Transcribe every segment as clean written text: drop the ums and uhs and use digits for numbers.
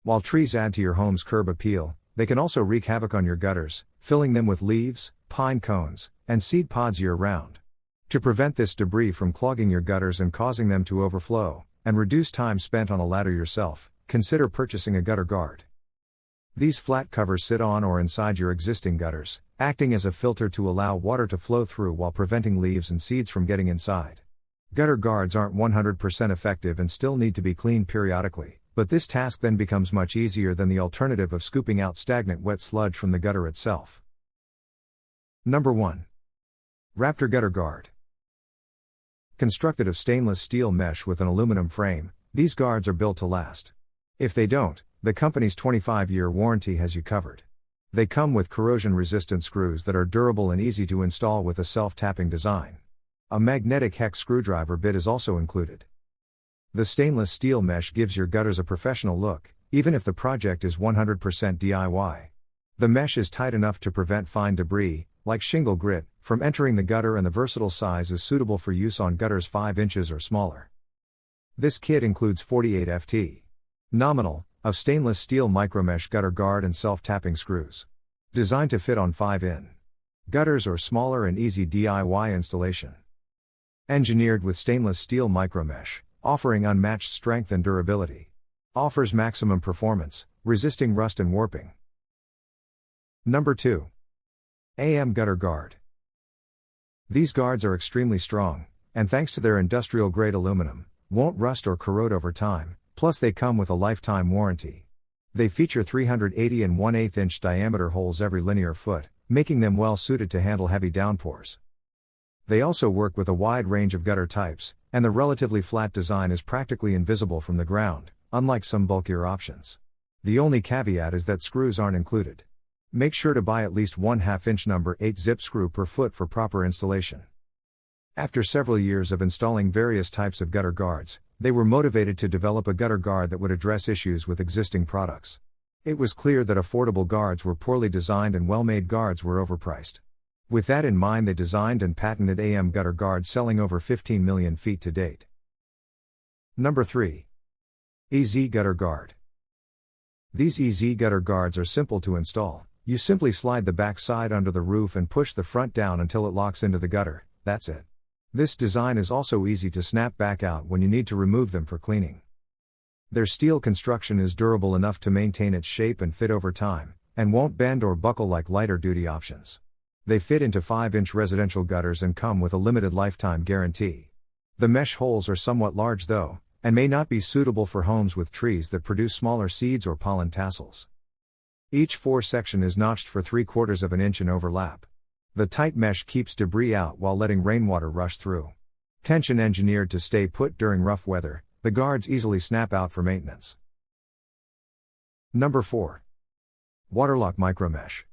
While trees add to your home's curb appeal, they can also wreak havoc on your gutters, filling them with leaves, pine cones, and seed pods year-round. To prevent this debris from clogging your gutters and causing them to overflow, and reduce time spent on a ladder yourself, consider purchasing a gutter guard. These flat covers sit on or inside your existing gutters, acting as a filter to allow water to flow through while preventing leaves and seeds from getting inside. Gutter guards aren't 100% effective and still need to be cleaned periodically, but this task then becomes much easier than the alternative of scooping out stagnant wet sludge from the gutter itself. Number 1. Raptor Gutter Guard. Constructed of stainless steel mesh with an aluminum frame, these guards are built to last. If they don't, the company's 25-year warranty has you covered. They come with corrosion-resistant screws that are durable and easy to install with a self-tapping design. A magnetic hex screwdriver bit is also included. The stainless steel mesh gives your gutters a professional look, even if the project is 100% DIY. The mesh is tight enough to prevent fine debris, like shingle grit, from entering the gutter, and the versatile size is suitable for use on gutters 5 inches or smaller. This kit includes 48 ft. Nominal of stainless steel micromesh gutter guard and self-tapping screws. Designed to fit on 5-in gutters or smaller and easy DIY installation. Engineered with stainless steel micromesh, offering unmatched strength and durability. Offers maximum performance, resisting rust and warping. Number 2. AM Gutter Guard. These guards are extremely strong, and thanks to their industrial-grade aluminum, won't rust or corrode over time, plus they come with a lifetime warranty. They feature 380 and 1/8 inch diameter holes every linear foot, making them well suited to handle heavy downpours. They also work with a wide range of gutter types, and the relatively flat design is practically invisible from the ground, unlike some bulkier options. The only caveat is that screws aren't included. Make sure to buy at least 1/2 inch number 8 zip screw per foot for proper installation. After several years of installing various types of gutter guards, they were motivated to develop a gutter guard that would address issues with existing products. It was clear that affordable guards were poorly designed and well-made guards were overpriced. With that in mind, they designed and patented AM Gutter Guard, selling over 15 million feet to date. Number 3. EZ Gutter Guard. These EZ Gutter Guards are simple to install. You simply slide the back side under the roof and push the front down until it locks into the gutter, that's it. This design is also easy to snap back out when you need to remove them for cleaning. Their steel construction is durable enough to maintain its shape and fit over time, and won't bend or buckle like lighter-duty options. They fit into 5-inch residential gutters and come with a limited lifetime guarantee. The mesh holes are somewhat large though, and may not be suitable for homes with trees that produce smaller seeds or pollen tassels. Each 4 section is notched for 3/4 of an inch in overlap. The tight mesh keeps debris out while letting rainwater rush through. Tension engineered to stay put during rough weather, the guards easily snap out for maintenance. Number 4. Waterlock Micromesh.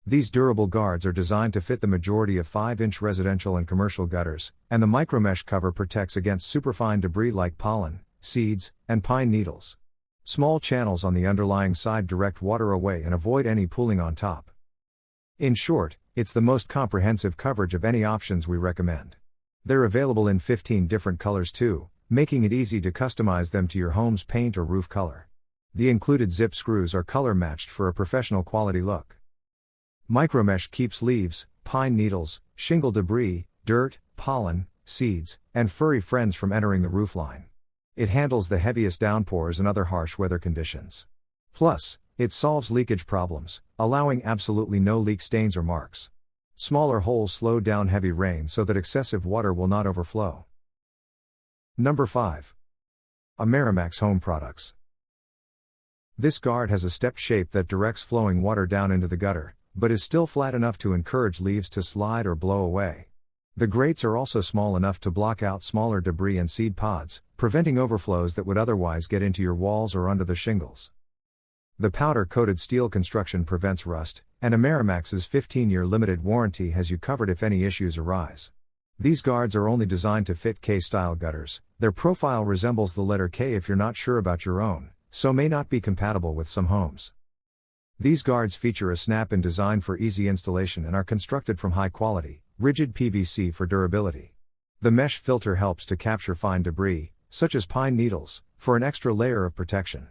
These durable guards are designed to fit the majority of 5-inch residential and commercial gutters, and the micromesh cover protects against superfine debris like pollen, seeds, and pine needles. Small channels on the underlying side direct water away and avoid any pooling on top. In short, it's the most comprehensive coverage of any options we recommend. They're available in 15 different colors too, making it easy to customize them to your home's paint or roof color. The included zip screws are color matched for a professional quality look. Micromesh keeps leaves, pine needles, shingle debris, dirt, pollen, seeds, and furry friends from entering the roofline. It handles the heaviest downpours and other harsh weather conditions. Plus, it solves leakage problems, allowing absolutely no leak stains or marks. Smaller holes slow down heavy rain so that excessive water will not overflow. Number 5. Amerimax Home Products. This guard has a stepped shape that directs flowing water down into the gutter, but is still flat enough to encourage leaves to slide or blow away. The grates are also small enough to block out smaller debris and seed pods, preventing overflows that would otherwise get into your walls or under the shingles. The powder-coated steel construction prevents rust, and Amerimax's 15-year limited warranty has you covered if any issues arise. These guards are only designed to fit K-style gutters. Their profile resembles the letter K if you're not sure about your own, so may not be compatible with some homes. These guards feature a snap-in design for easy installation and are constructed from high-quality, rigid PVC for durability. The mesh filter helps to capture fine debris, such as pine needles, for an extra layer of protection.